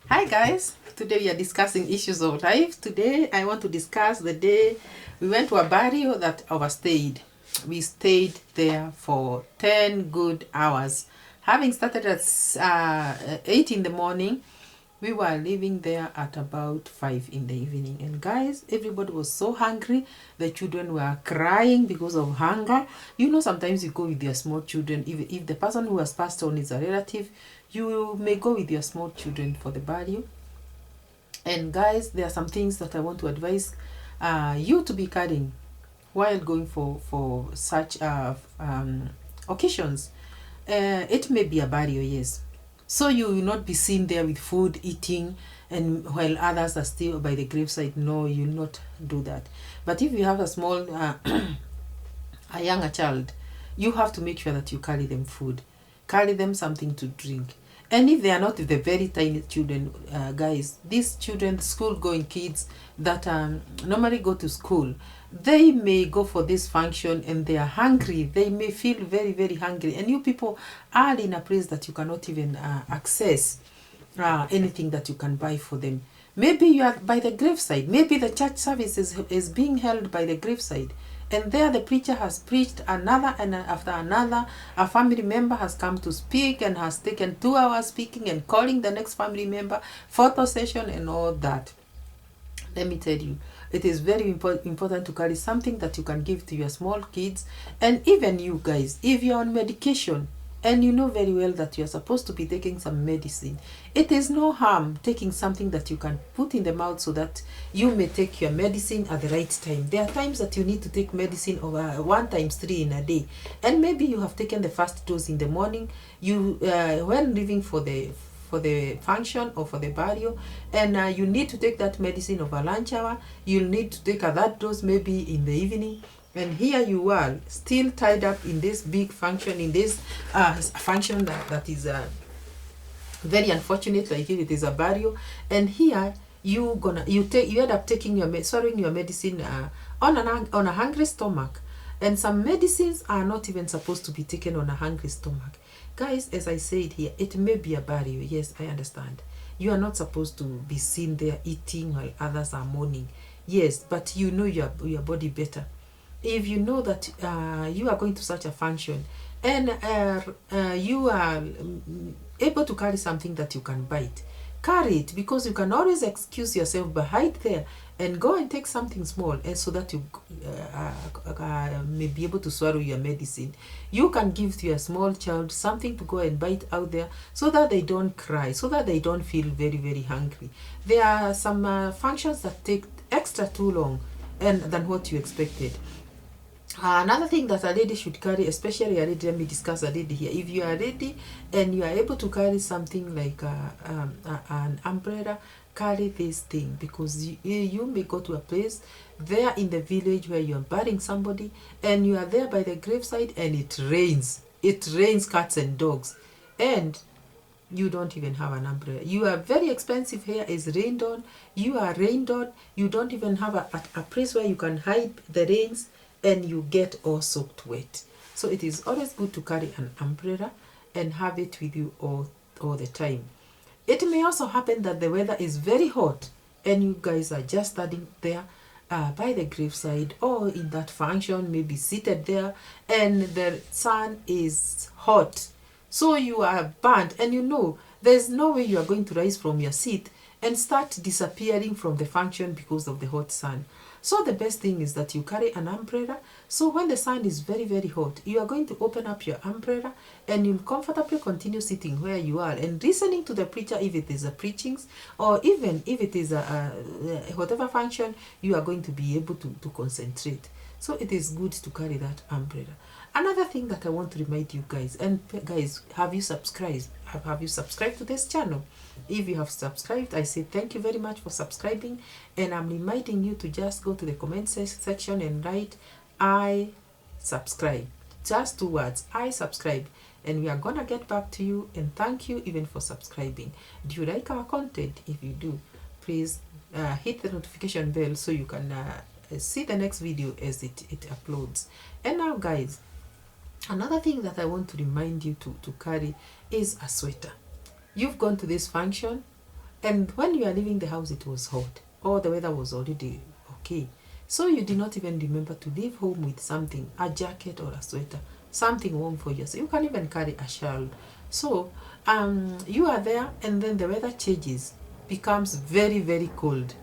Hi guys, today we are discussing issues of life. Today I want to discuss the day we went to a burial that overstayed. We stayed there for 10 good hours. Having started at 8 in the morning, we were leaving there at about 5 in the evening. And guys, everybody was so hungry. The children were crying because of hunger. You know, sometimes you go with your small children. If the person who has passed on is a relative, you may go with your small children for the burial. And guys, there are some things that I want to advise you to be carrying while going for such occasions. It may be a burial, yes. So you will not be seen there with food eating, and while others are still by the graveside. No, you will not do that. But if you have a small, a younger child, you have to make sure that you carry them food, carry them something to drink. And if they are not the very tiny children, guys, these children, school going kids that normally go to school, they may go for this function and they are hungry. They may feel very, very hungry. And you people are in a place that you cannot even access anything that you can buy for them. Maybe you are by the graveside. Maybe the church service is being held by the graveside. And there the preacher has preached another and after another. A family member has come to speak and has taken 2 hours speaking and calling the next family member, photo session and all that. Let me tell you, it is very important to carry something that you can give to your small kids. And even you guys, if you're on medication and you know very well that you're supposed to be taking some medicine, it is no harm taking something that you can put in the mouth so that you may take your medicine at the right time. There are times that you need to take medicine over 1 times 3 in a day, and maybe you have taken the first dose in the morning. You when leaving for the function or for the burial, and you need to take that medicine over lunch hour. You'll need to take a that dose maybe in the evening, and here you are still tied up in this big function, in this function that is very unfortunate, like if it is a burial. And here you end up taking swallowing your medicine on a hungry stomach. And some medicines are not even supposed to be taken on a hungry stomach. Guys, as I said here, it may be a burial. Yes, I understand. You are not supposed to be seen there eating while others are mourning. Yes, but you know your body better. If you know that you are going to such a function, and you are able to carry something that you can bite, carry it, because you can always excuse yourself by hide there and go and take something small, and so that you may be able to swallow your medicine. You can give to your small child something to go and bite out there, so that they don't cry, so that they don't feel very, very hungry. There are some functions that take extra too long and than what you expected. Another thing that a lady should carry, especially a lady, let me discuss a lady here. If you are ready and you are able to carry something like an umbrella, carry this thing, because you may go to a place there in the village where you are burying somebody, and you are there by the graveside and it rains. It rains cats and dogs, and you don't even have an umbrella. Your very expensive hair is rained on. You are rained on. You don't even have a place where you can hide the rains, and you get all soaked wet. So it is always good to carry an umbrella and have it with you all the time. It may also happen that the weather is very hot and you guys are just standing there by the graveside or in that function, maybe seated there, and the sun is hot. So you are burnt, and you know there's no way you are going to rise from your seat and start disappearing from the function because of the hot sun. So the best thing is that you carry an umbrella. So when the sun is very, very hot, you are going to open up your umbrella and you'll comfortably continue sitting where you are and listening to the preacher if it is a preachings, or even if it is a whatever function, you are going to be able to concentrate. So it is good to carry that umbrella. Another thing that I want to remind you guys, and guys, have you subscribed? Have you subscribed to this channel? If you have subscribed, I say thank you very much for subscribing, and I'm reminding you to just go to the comment section and write I subscribe. Just 2 words, I subscribe, and we are gonna get back to you and thank you even for subscribing. Do you like our content? If you do, please hit the notification bell so you can see the next video as it uploads. And now guys, another thing that I want to remind you to carry is a sweater. You've gone to this function And when you are leaving the house, it was hot, or the weather was already okay. So you did not even remember to leave home with something, a jacket or a sweater, something warm for you. So you can even carry a shawl. So you are there, and then the weather changes, becomes very, very cold.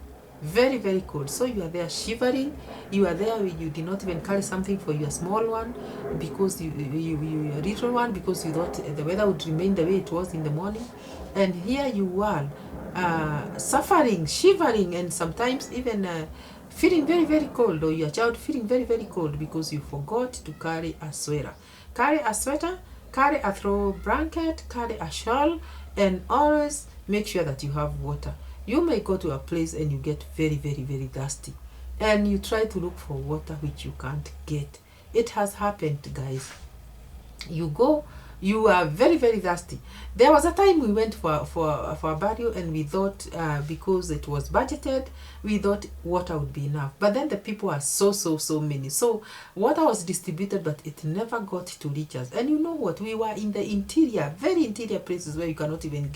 Very, very cold. So you are there shivering. You are there, you did not even carry something for your small one, because your little one, because you thought the weather would remain the way it was in the morning. And here you are, suffering, shivering, and sometimes even feeling very, very cold, or your child feeling very, very cold because you forgot to carry a sweater. Carry a sweater, carry a throw blanket, carry a shawl, and always make sure that you have water. You may go to a place and you get very, very, very thirsty, and you try to look for water which you can't get. It has happened, guys. You go, you are very, very thirsty. There was a time we went for a burial, and we thought, because it was budgeted, we thought water would be enough. But then the people are so many, so water was distributed, but it never got to reach us. And you know what, we were in the interior, very interior places, where you cannot even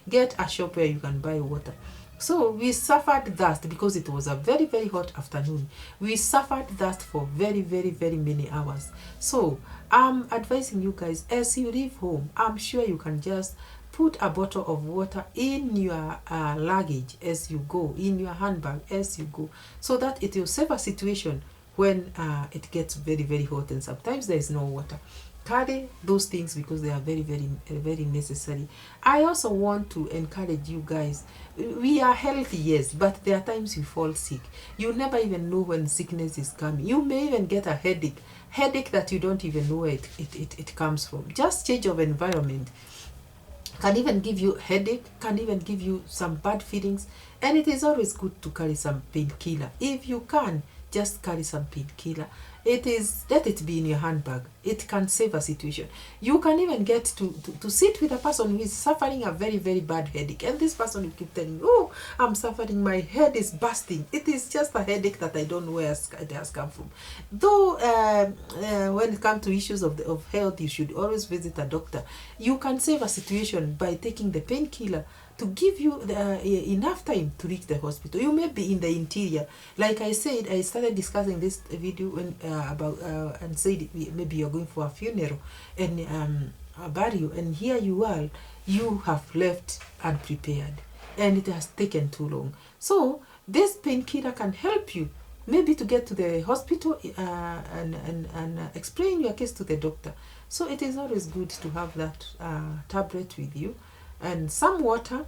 get a shop where you can buy water. So we suffered thirst because it was a very, very hot afternoon. We suffered thirst for very, very, very many hours. So I'm advising you guys, as you leave home, I'm sure you can just put a bottle of water in your luggage as you go, in your handbag as you go, so that it will save a situation when it gets very, very hot and sometimes there is no water. Carry those things because they are very, very, very necessary. I also want to encourage you guys. We are healthy, yes, but there are times you fall sick. You never even know when sickness is coming. You may even get a headache that you don't even know where it comes from. Just change of environment can even give you headache, can even give you some bad feelings, and it is always good to carry some painkiller. If you can, just carry some painkiller. Let it be in your handbag. It can save a situation. You can even get to sit with a person who is suffering a very, very bad headache, and this person will keep telling you, oh, I'm suffering, my head is busting. It is just a headache that I don't know where it has come from. Though when it comes to issues of health, you should always visit a doctor. You can save a situation by taking the painkiller to give you enough time to reach the hospital. You may be in the interior. Like I said, I started discussing this video when, about and said maybe you're going for a funeral and a burial, and here you are, you have left unprepared, and it has taken too long. So this painkiller can help you maybe to get to the hospital and explain your case to the doctor. So it is always good to have that tablet with you, and some water,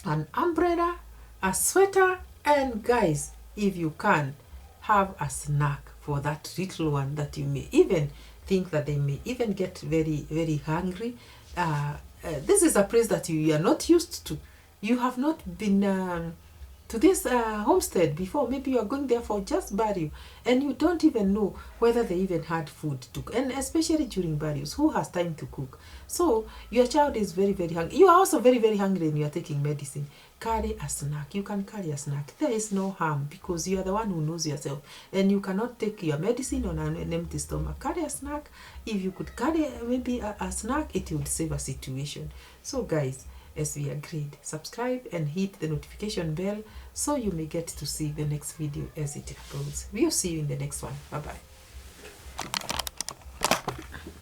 an umbrella, a sweater, and guys, if you can, have a snack for that little one that you may even think that they may even get very, very hungry. This is a place that you are not used to. You have not been to this homestead before. Maybe you are going there for just burial, and you don't even know whether they even had food to cook. And especially during burials, who has time to cook? So your child is very, very hungry. You are also very, very hungry, and you are taking medicine. Carry a snack. You can carry a snack. There is no harm, because you are the one who knows yourself, and you cannot take your medicine on an empty stomach. Carry a snack. If you could carry maybe a snack, it would save a situation. So guys, as we agreed, subscribe and hit the notification bell so you may get to see the next video as it uploads. We'll see you in the next one. Bye bye.